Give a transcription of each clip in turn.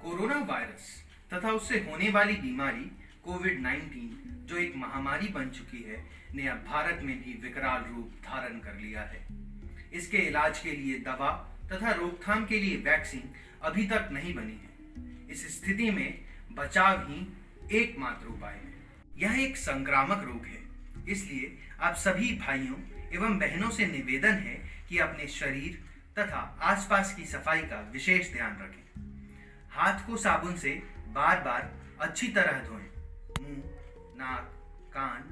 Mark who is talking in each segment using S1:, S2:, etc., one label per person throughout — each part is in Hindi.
S1: कोरोना वायरस तथा उससे होने वाली बीमारी कोविड-19 जो एक महामारी बन चुकी है ने अब भारत में भी विकराल रूप धारण कर लिया है। इसके इलाज के लिए दवा तथा रोकथाम के लिए वैक्सीन अभी तक नहीं बनी है। इस स्थिति में बचाव ही एकमात्र उपाय है। यह एक संक्रामक रोग है, इसलिए आप सभी भाइयों एवं बहनों से निवेदन है कि अपने शरीर तथा आसपास की सफाई का विशेष ध्यान रखें। हाथ को साबुन से बार बार अच्छी तरह धोएं। मुंह, नाक, कान,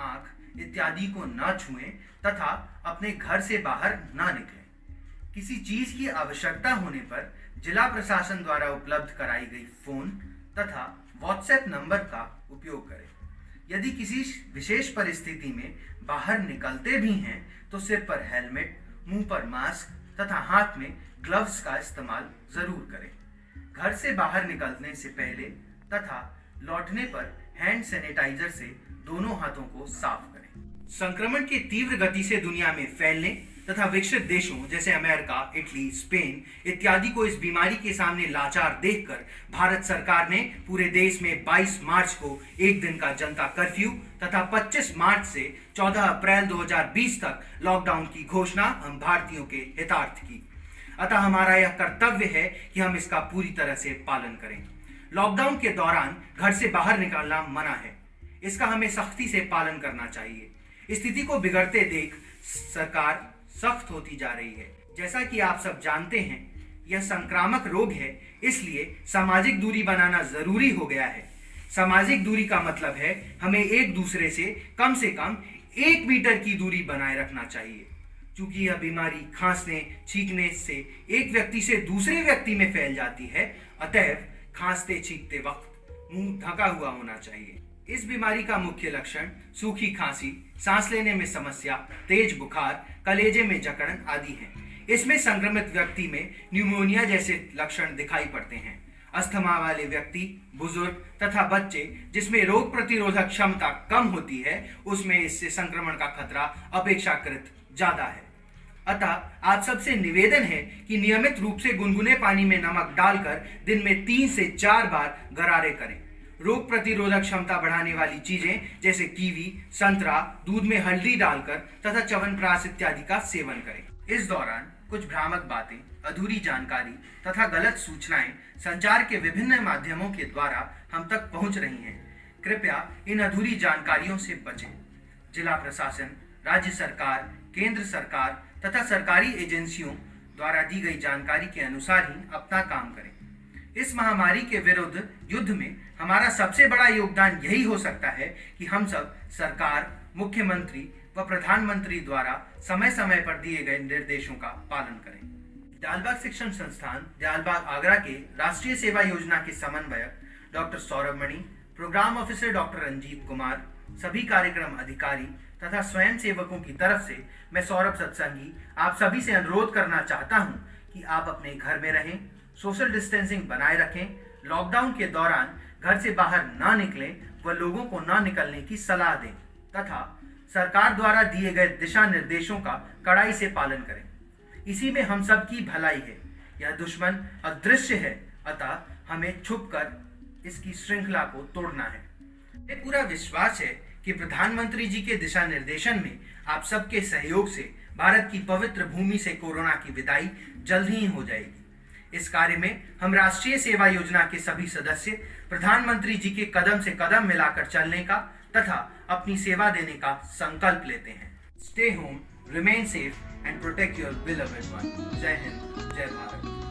S1: आंख इत्यादि को न छुएं तथा अपने घर से बाहर न निकलें। किसी चीज की आवश्यकता होने पर जिला प्रशासन द्वारा उपलब्ध कराई गई फोन तथा व्हाट्सएप नंबर का उपयोग करें। यदि किसी विशेष परिस्थिति में बाहर निकलते भी हैं तो सिर पर हेलमेट, मुंह पर मास्क तथा हाथ में ग्लव्स का इस्तेमाल जरूर करें। घर से बाहर निकलने से पहले तथा लौटने पर हैंड सैनिटाइजर से दोनों हाथों को साफ करें। संक्रमण के तीव्र गति से दुनिया में फैलने तथा विकसित देशों जैसे अमेरिका, इटली, स्पेन इत्यादि को इस बीमारी के सामने लाचार देखकर भारत सरकार ने पूरे देश में 22 मार्च को एक दिन का जनता कर्फ्यू तथा 25 मार्च से 14 अप्रैल 2020 तक लॉकडाउन की घोषणा हम भारतीयों के हितार्थ की। अतः हमारा यह कर्तव्य है कि हम इसका पूरी तरह से पालन करें। लॉकडाउन के दौरान घर से बाहर निकलना मना है, इसका हमें सख्ती से पालन करना चाहिए। स्थिति को बिगड़ते देख सरकार सख्त होती जा रही है। जैसा कि आप सब जानते हैं, यह संक्रामक रोग है, इसलिए सामाजिक दूरी बनाना जरूरी हो गया है। सामाजिक दूरी का मतलब है हमें एक दूसरे से कम 1 मीटर की दूरी बनाए रखना चाहिए। चूंकि यह बीमारी खांसने, छींकने से एक व्यक्ति से दूसरे व्यक्ति में फैल जाती है, अतएव खांसते छींकते वक्त मुंह ढका हुआ होना चाहिए। इस बीमारी का मुख्य लक्षण सूखी खांसी, सांस लेने में समस्या, तेज बुखार, कलेजे में जकड़न आदि हैं। इसमें संक्रमित व्यक्ति में न्यूमोनिया जैसे लक्षण दिखाई पड़ते हैं। अस्थमा वाले व्यक्ति, बुजुर्ग तथा बच्चे जिसमें रोग प्रतिरोधक क्षमता कम होती है, उसमें इससे संक्रमण का खतरा अपेक्षाकृत ज्यादा है। अतः आप सबसे निवेदन है कि नियमित रूप से गुनगुने पानी में नमक डालकर दिन में 3 से 4 बार गरारे करें। रोग प्रतिरोधक क्षमता बढ़ाने वाली चीजें जैसे कीवी, संतरा, दूध में हल्दी डालकर तथा च्यवनप्राश इत्यादि का सेवन करें। इस दौरान कुछ भ्रामक बातें, अधूरी जानकारी तथा गलत सूचनाएं संचार के विभिन्न माध्यमों के द्वारा हम तक पहुंच रही हैं। कृपया इन अधूरी जानकारियों से बचें। जिला प्रशासन, राज्य सरकार, केंद्र सरकार तथा सरकारी एजेंसियों द्वारा दी गई जानकारी के अनुसार ही अपना काम करें। इस महामारी के विरुद्ध युद्ध में हमारा सबसे बड़ा योगदान यही हो सकता है कि हम सब सरकार, मुख्यमंत्री व प्रधानमंत्री द्वारा समय समय पर दिए गए निर्देशों का पालन करें। दयालबाग शिक्षण संस्थान दयालबाग आगरा के राष्ट्रीय सेवा योजना के समन्वयक doctor Saurabh Mani, program officer doctor Ranjit Kumar, सभी कार्यक्रम अधिकारी तथा स्वयं सेवकों की तरफ से मैं सौरभ सत्संगी आप सभी से अनुरोध करना चाहता हूं कि आप अपने घर में रहें, सोशल डिस्टेंसिंग बनाए रखें, लॉकडाउन के दौरान घर से बाहर ना निकलें व लोगों को ना निकलने की सलाह दें तथा सरकार द्वारा दिए गए दिशा निर्देशों का कड़ाई से पालन करें। इसी में हम सब की भलाई है। यह दुश्मन अदृश्य है, अतः हमें छुपकर इसकी श्रृंखला को तोड़ना है। मुझे पूरा विश्वास है कि प्रधानमंत्री जी के दिशा निर्देशन में आप सबके सहयोग से भारत की पवित्र भूमि से कोरोना की विदाई जल्द ही हो जाएगी। इस कार्य में हम राष्ट्रीय सेवा योजना के सभी सदस्य प्रधानमंत्री जी के कदम से कदम मिलाकर चलने का तथा अपनी सेवा देने का संकल्प लेते हैं। Stay home, remain safe and protect your beloved one. जय हिंद, जय भारत।